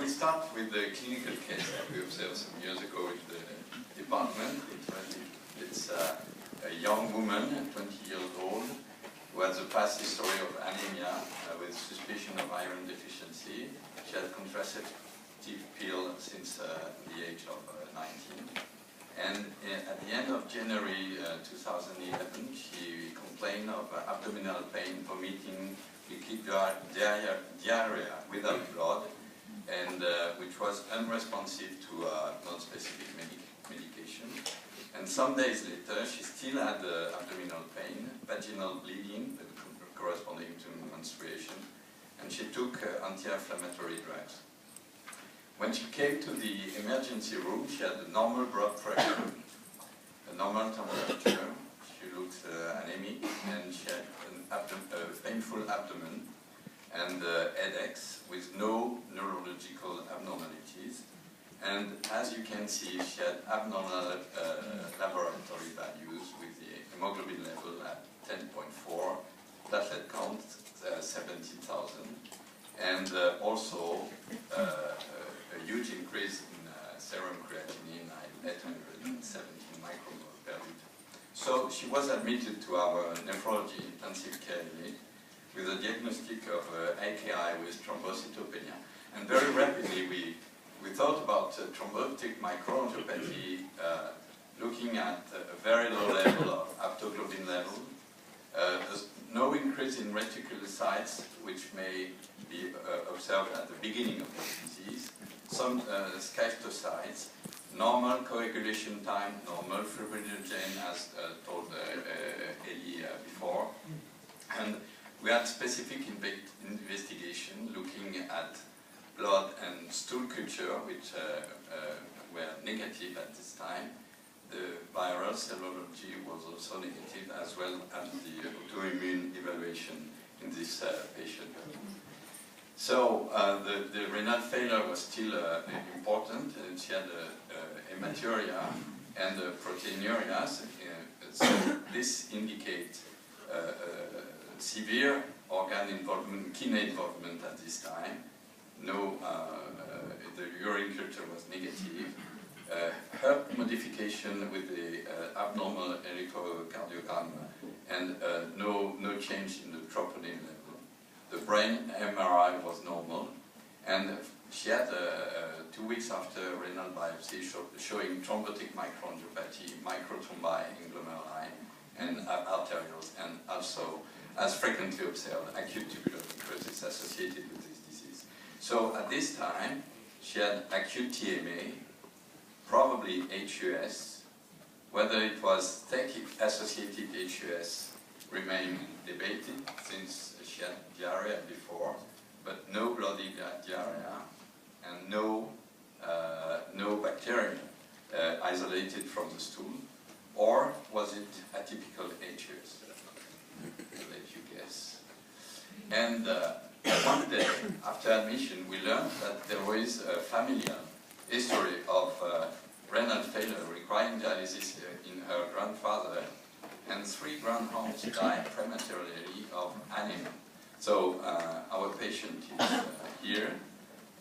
will start with the clinical case that we observed some years ago in the department. It's a young woman, 20 years old, who has a past history of anemia with suspicion of iron deficiency. She had contraceptive pill since the age of 19. And at the end of January 2011, she complained of abdominal pain, vomiting, liquid diarrhea without blood, and which was unresponsive to non-specific medication. And some days later, she still had abdominal pain, vaginal bleeding corresponding to menstruation, and she took anti-inflammatory drugs. When she came to the emergency room, she had a normal blood pressure, a normal temperature, she looked anemic, and she had a painful abdomen and headaches with no neurological abnormalities. And as you can see, she had abnormal laboratory values with the hemoglobin level at 10.4, platelet count 70,000, and also a huge increase in serum creatinine at 817 micromole per liter. So she was admitted to our nephrology intensive care unit with a diagnostic of AKI with thrombocytopenia. And very rapidly we thought about thrombotic microangiopathy, looking at a very low level of aptoglobin level, no increase in reticulocytes, which may be observed at the beginning of the disease, some schistocytes, normal coagulation time, normal fibrinogen, as told Elie before, and we had specific investigation looking at blood and stool culture, which were negative at this time. The viral serology was also negative, as well as the autoimmune evaluation in this patient. So the renal failure was still important, and she had hematuria and proteinuria. So this indicates severe organ involvement, kidney involvement at this time. No, the urine culture was negative. HERP modification with the abnormal electrocardiogram, and no change in the troponin level. The brain MRI was normal, and she had 2 weeks after renal biopsy showing thrombotic microangiopathy, microthrombi in glomeruli and arterioles, and also, as frequently observed, acute tubular necrosis associated with this disease. So at this time, she had acute TMA, probably HUS. Whether it was TEC-associated HUS remained debated, since she had diarrhea before, but no bloody diarrhea and no bacteria isolated from the stool. Or was it atypical HUS? I'll let you guess. And one day after admission, we learned that there was a familial history of renal failure requiring dialysis in her grandfather, and 3 grandparents died prematurely of anemia. So our patient is here,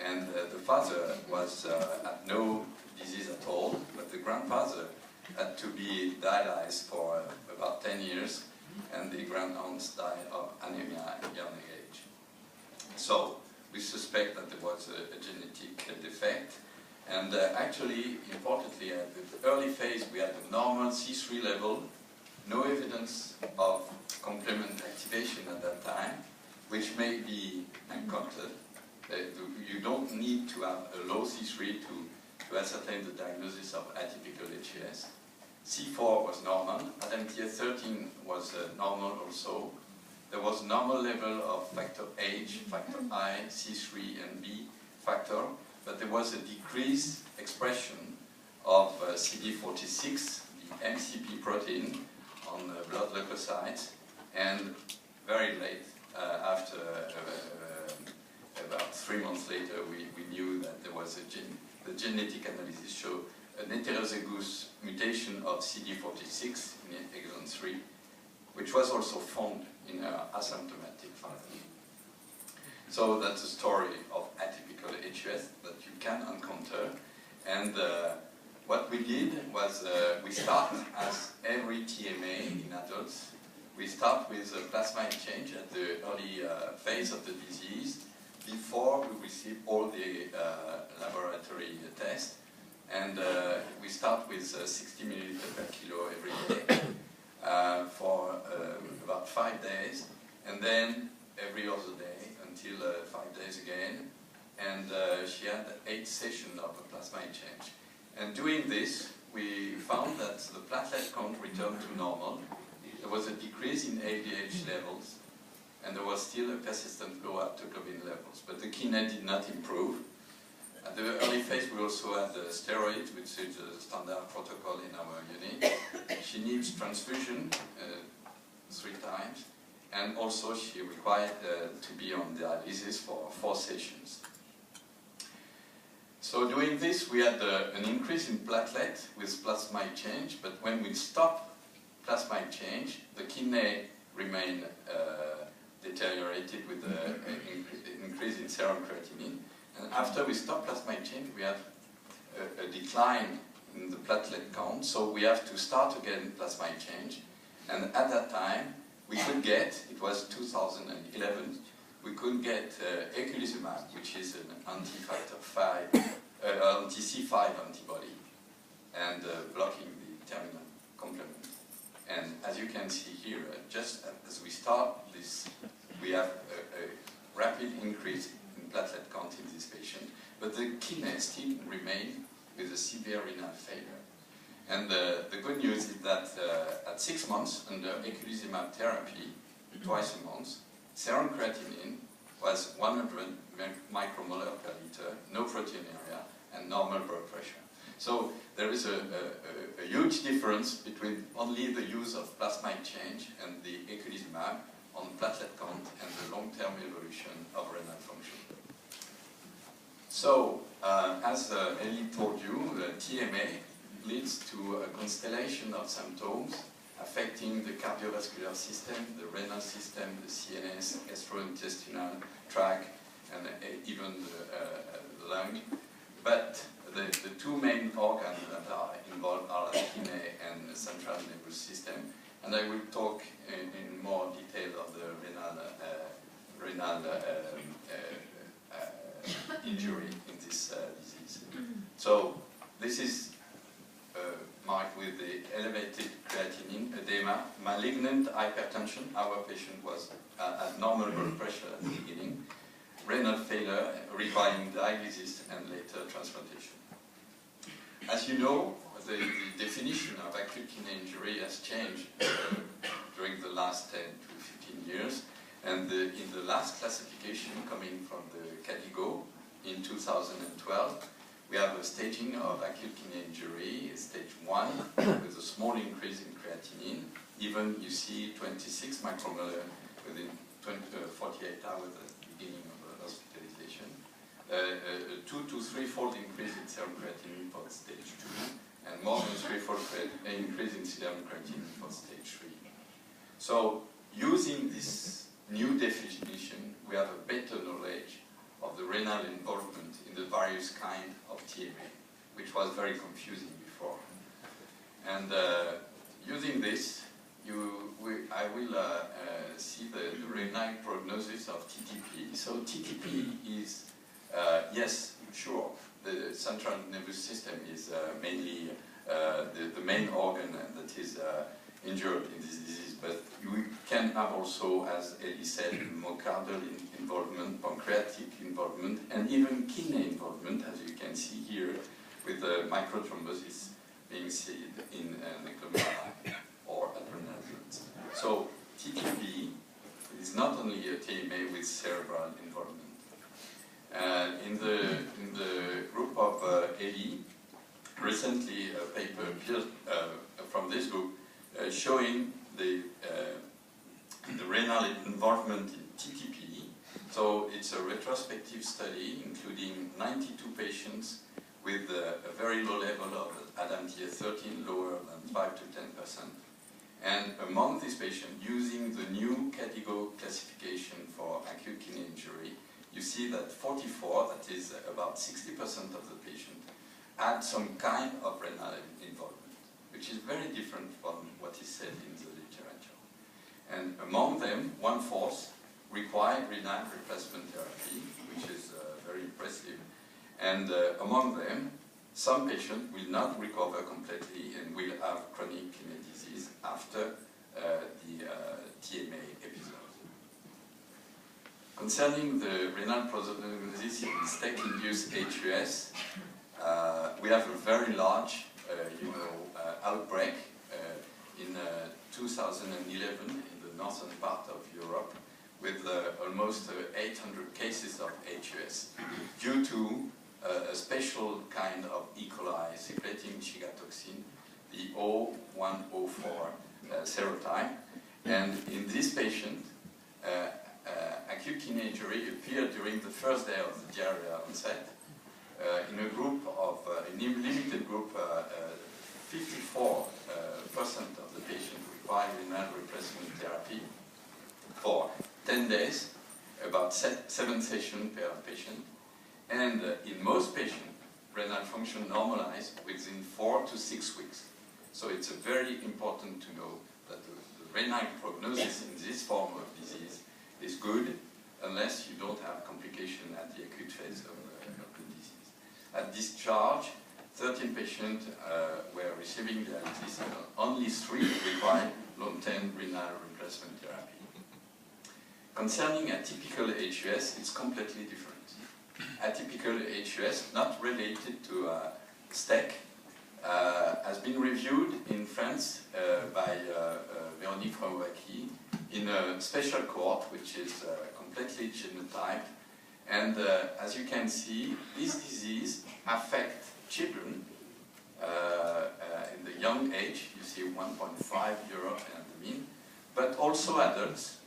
and the father was had no disease at all, but the grandfather had to be dialyzed for about 10 years, and the grandparents died of anemia at a young age. So we suspect that there was a genetic defect. And actually, importantly, at the early phase, we had a normal C3 level, no evidence of complement activation at that time, which may be encountered. You don't need to have a low C3 to ascertain the diagnosis of atypical HUS. C4 was normal, ADMTS13 was normal also. There was normal level of factor H, factor I, C3 and B factor, but there was a decreased expression of CD46, the MCP protein, on blood leukocytes, and very late, after about 3 months later, we knew that there was the genetic analysis showed an heterozygous mutation of CD46 in exon 3, which was also found in asymptomatic father. So that's the story of atypical HUS that you can encounter. And what we did was we start, as every TMA in adults, we start with a plasma exchange at the early phase of the disease before we receive all the laboratory tests. And we start with 60 milliliters per kilo every day for about 5 days, and then every other day until 5 days again. And she had 8 sessions of a plasma exchange. And doing this, we found that the platelet count returned to normal. There was a decrease in LDH levels, and there was still a persistent low haptoglobin levels, but the kidney did not improve. At the early phase, we also had steroids, which is a standard protocol in our unit. She needs transfusion 3 times, and also she required to be on dialysis for 4 sessions. So doing this, we had an increase in platelet with plasma exchange, but when we stopped plasma exchange, the kidney remained deteriorated with an increase in serum creatinine. And after we stopped plasma exchange, we had a decline in the platelet count, so we have to start again plasma exchange. And at that time, we could get, it was 2011, we could get eculizumab, which is an anti-C5 antibody, and blocking the terminal complement. And as you can see here, just as we start this, we have a rapid increase in platelet count in this patient, but the kidney still remain with a severe renal failure. And the good news is that at 6 months under eculizumab therapy, twice a month, serum creatinine was 100 micromolar per liter, no proteinuria, and normal blood pressure. So there is a huge difference between only the use of plasma exchange and the eculizumab on platelet count and the long-term evolution of renal function. So, as Ellie told you, the TMA leads to a constellation of symptoms affecting the cardiovascular system, the renal system, the CNS, gastrointestinal tract, and even the lung. But the 2 main organs that are involved are the kidney and the central nervous system. And I will talk in more detail of the renal injury in this disease. So this is marked with the elevated creatinine, edema, malignant hypertension. Our patient was at normal blood pressure at the beginning, renal failure requiring dialysis and later transplantation. As you know, the definition of acute kidney injury has changed during the last 10 to 15 years, and in the last classification coming from the CADIGO in 2012, we have a staging of acute kidney injury, stage 1, with a small increase in creatinine. Even you see 26 micromolar within 48 hours at the beginning of the hospitalization. A 2 to 3-fold increase in serum creatinine for stage 2, and more than 3-fold increase in serum creatinine for stage 3. So, using this new definition, we have a better knowledge of the renal involvement in the various kinds of TMA, which was very confusing before. And using this, I will see the renal prognosis of TTP. So TTP is, yes, sure, the central nervous system is mainly the main organ that is injured in this disease, but you can have also, as Ellie said, myocardial involvement, pancreatic involvement, and even kidney involvement, as you can see here, with microthrombosis being seen in necromegaly or adrenal glands. So TTP is not only a TMA with cerebral involvement. In the group of Ellie, recently a paper appeared from this group showing the renal involvement in TTP. So it's a retrospective study including 92 patients with a very low level of ADAMTS13, lower than 5 to 10%. And among these patients, using the new CADIGO classification for acute kidney injury, you see that 44, that is about 60% of the patient, had some kind of renal involvement, which is very different from what is said in the literature. And among them, 1/4 required renal replacement therapy, which is very impressive. And among them, some patients will not recover completely and will have chronic kidney disease after the TMA episode. Concerning the renal prognosis in STEC-induced HUS, we have a very large outbreak in 2011 in the northern part of Europe with almost 800 cases of HUS due to a special kind of E. coli secreting chigatoxin, the O104 serotype. And in this patient, acute kidney injury appeared during the first day of the diarrhea onset. In a group of, in a limited group, 54% of the patients required renal replacement therapy for 10 days, about 7 sessions per patient. And in most patients, renal function normalized within 4 to 6 weeks. So it's very important to know that the renal prognosis in this form of disease is good unless you don't have complication at the acute phase of the disease. At discharge, 13 patients were receiving dialysis and only 3 required long-term renal replacement therapy. Concerning atypical HUS, it's completely different. Atypical HUS, not related to STEC, has been reviewed in France by Véronique from AKI in a special cohort which is completely genotyped. And as you can see, this disease affects children in the young age. You see 1.5 Europe and the mean, but also adults.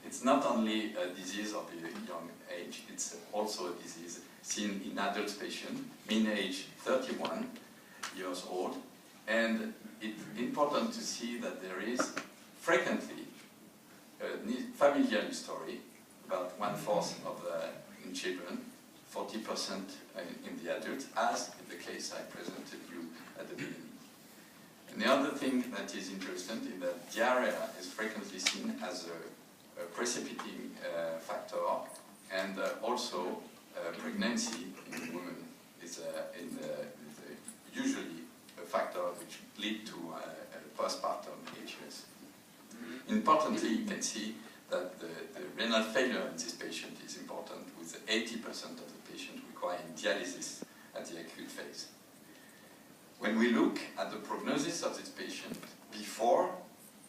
It's not only a disease of the young age, it's also a disease seen in adult patients, mean age 31 years old. And it's important to see that there is frequently a familial history, about 1/4 of in children, 40% in the adults, as in the case I presented you at the beginning. And the other thing that is interesting is that diarrhea is frequently seen as a precipitating factor, and also pregnancy in women is usually a factor which leads to postpartum HUS. Importantly, you can see that the renal failure in this patient is important, with 80% of the patients requiring dialysis at the acute phase. When we look at the prognosis of this patient before,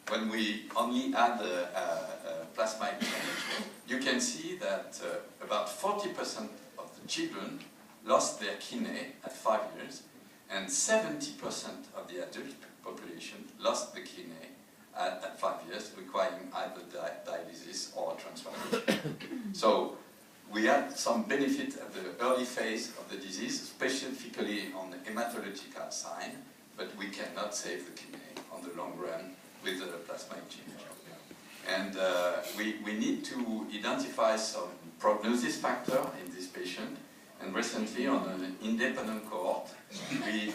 when we only add a plasmide change, you can see that about 40% of the children lost their kidney at 5 years, and 70% of the adult population lost the kidney at 5 years, requiring either dialysis or transplantation. So we had some benefit at the early phase of the disease, specifically on the hematological sign, but we cannot save the kidney on the long run with the plasmide change. And we need to identify some prognosis factor in this patient. And recently, on an independent cohort,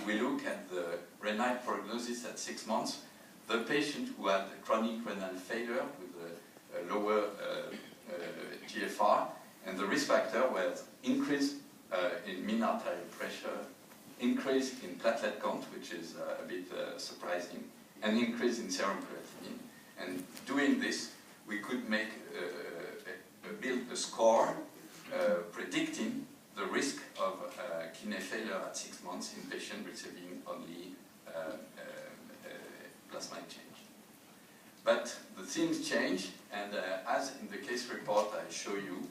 we look at the renal prognosis at 6 months. The patient who had chronic renal failure with a lower GFR, and the risk factor was increase in mean arterial pressure, increase in platelet count, which is a bit surprising, and increase in serum creatinine. And doing this, we could make build a score predicting the risk of kidney failure at 6 months in patients receiving only plasmide change. But the things change, and as in the case report I show you,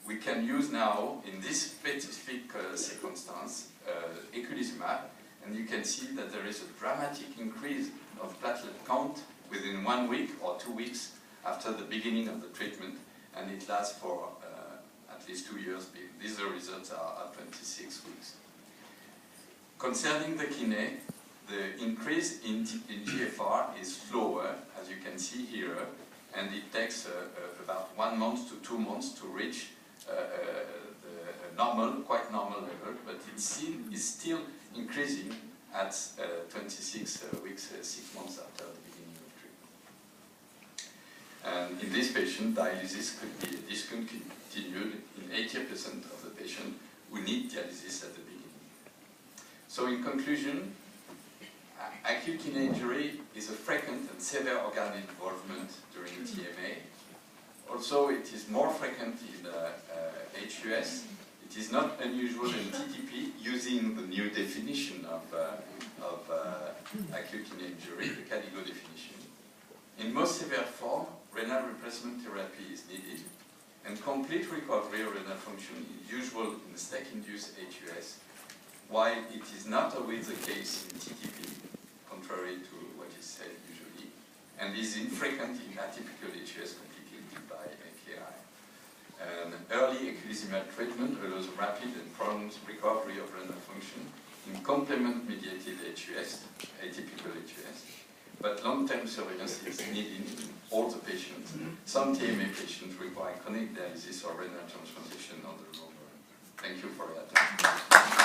we can use now, in this specific circumstance, eculizumab, and you can see that there is a dramatic increase of platelet count within 1 week or 2 weeks after the beginning of the treatment, and it lasts for at least 2 years. These results are at 26 weeks. Concerning the kidney, the increase in GFR is slower, as you can see here, and it takes about 1 month to 2 months to reach normal, quite normal level, but it's still increasing at 26 weeks, 6 months after the beginning of treatment. And in this patient, dialysis could be discontinued in 80% of the patients who need dialysis at the beginning. So in conclusion, acute kidney injury is a frequent and severe organ involvement during TMA. Also, it is more frequent in HUS. It is not unusual in TTP, using the new definition of acute kidney injury, the Cadigo definition. In most severe form, renal replacement therapy is needed, and complete recovery of renal function is usual in STAC-induced HUS, while it is not always the case in TTP, contrary to what is said usually, and is infrequent in atypical HUS complicated by AKI. And early eculizumab treatment allows rapid and prolonged recovery of renal function in complement-mediated HUS, atypical HUS, but long-term surveillance is needed in all the patients. Some TMA patients require chronic dialysis or renal transplantation on the long run. Thank you for your attention.